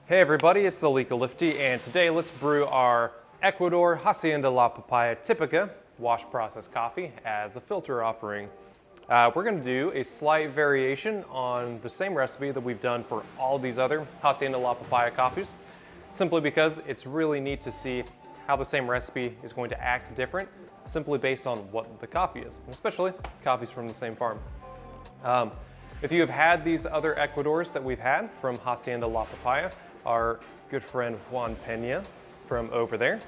Hey everybody, it's Alika Lifty, and today let's brew our Ecuador Hacienda La Papaya Typica wash process coffee as a filter offering. We're going to do a slight variation on the same recipe that we've done for all these other Hacienda La Papaya coffees, simply because it's really neat to see how the same recipe is going to act different simply based on what the coffee is, especially coffees from the same farm. If you have had these other Ecuadors that we've had from Hacienda La Papaya, our good friend Juan Pena from over there,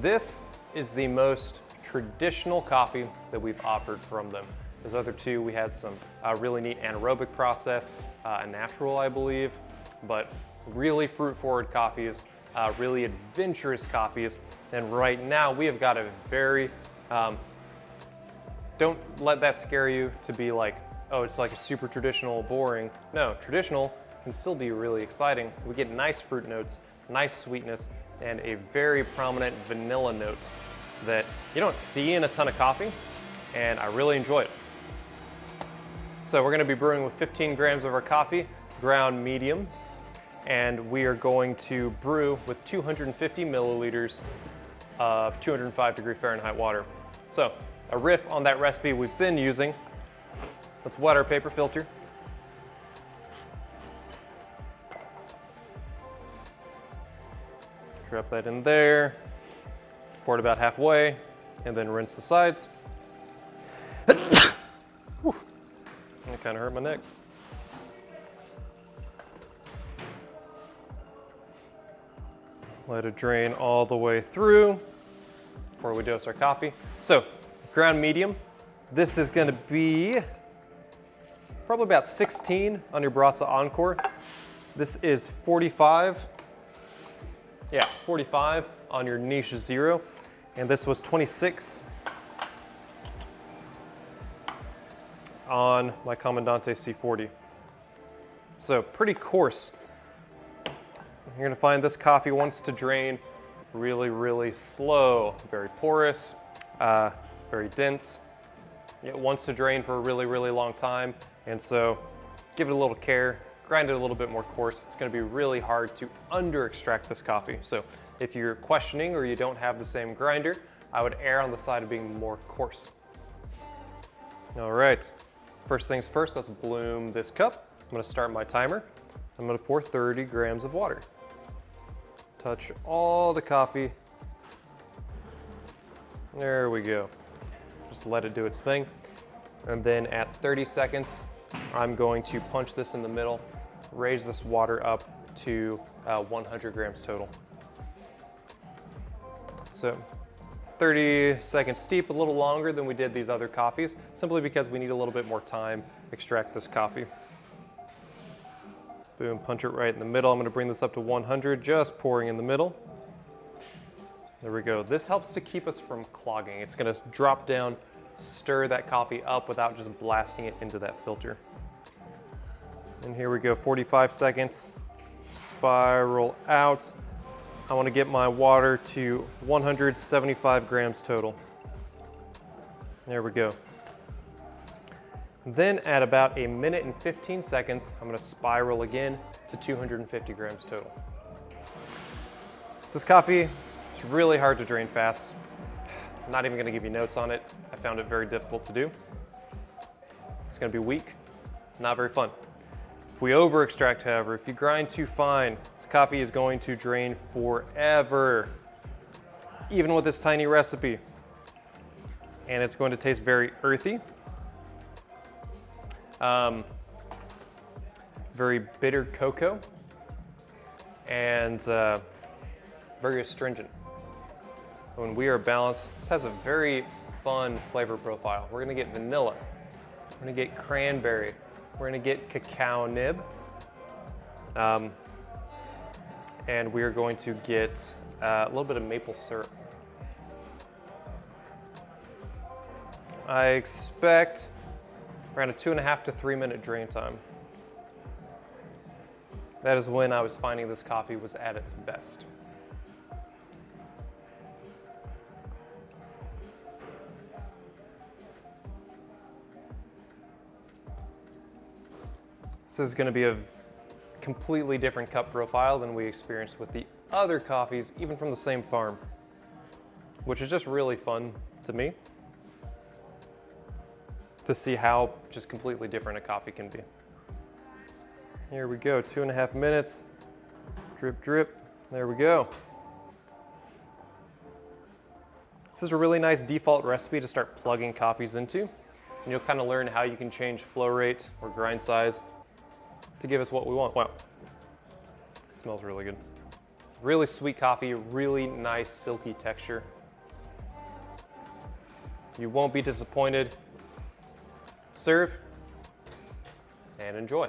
this is the most traditional coffee that we've offered from them. Those other two, we had some really neat anaerobic processed, natural I believe, but really fruit forward coffees, really adventurous coffees. And right now we have got a very, don't let that scare you to be like, oh, it's like a super traditional, boring. No, traditional can still be really exciting. We get nice fruit notes, nice sweetness, and a very prominent vanilla note that you don't see in a ton of coffee, and I really enjoy it. So we're gonna be brewing with 15 grams of our coffee, ground medium, and we are going to brew with 250 milliliters of 205 degree Fahrenheit water. So a riff on that recipe we've been using. Let's wet our paper filter. Drop that in there, pour it about halfway, and then rinse the sides. Whew. That kind of hurt my neck. Let it drain all the way through before we dose our coffee. So, ground medium. This is going to be probably about 16 on your Baratza Encore. This is 45. Yeah, 45 on your Niche Zero, and this was 26 on my Comandante C40. So pretty coarse. You're gonna find this coffee wants to drain really, really slow, very porous, very dense. It wants to drain for a really, really long time, and so give it a little care. Grind it a little bit more coarse. It's going to be really hard to under extract this coffee. So if you're questioning or you don't have the same grinder, I would err on the side of being more coarse. All right, first things first, let's bloom this cup. I'm going to start my timer. I'm going to pour 30 grams of water. Touch all the coffee. There we go. Just let it do its thing. And then at 30 seconds, I'm going to punch this in the middle, raise this water up to 100 grams total. So 30 seconds steep, a little longer than we did these other coffees, simply because we need a little bit more time to extract this coffee. Boom, punch it right in the middle. I'm gonna bring this up to 100, just pouring in the middle. There we go. This helps to keep us from clogging. It's gonna drop down, stir that coffee up without just blasting it into that filter. And here we go, 45 seconds, spiral out. I want to get my water to 175 grams total. There we go. Then at about a minute and 15 seconds, I'm going to spiral again to 250 grams total. This coffee is really hard to drain fast. I'm not even going to give you notes on it. I found it very difficult to do. It's going to be weak, not very fun. If we over extract, however, if you grind too fine, this coffee is going to drain forever, even with this tiny recipe. And it's going to taste very earthy, very bitter cocoa, and very astringent. When we are balanced, this has a very fun flavor profile. We're gonna get vanilla, we're gonna get cranberry, we're gonna get cacao nib, and we're going to get a little bit of maple syrup. I expect around a 2.5 to 3 minute drain time. That is when I was finding this coffee was at its best. This is going to be a completely different cup profile than we experienced with the other coffees, even from the same farm, which is just really fun to me to see how just completely different a coffee can be. Here we go, 2.5 minutes. Drip, drip, there we go. This is a really nice default recipe to start plugging coffees into. And you'll kind of learn how you can change flow rate or grind size to give us what we want. Wow, it smells really good. Really sweet coffee, really nice silky texture. You won't be disappointed. Serve and enjoy.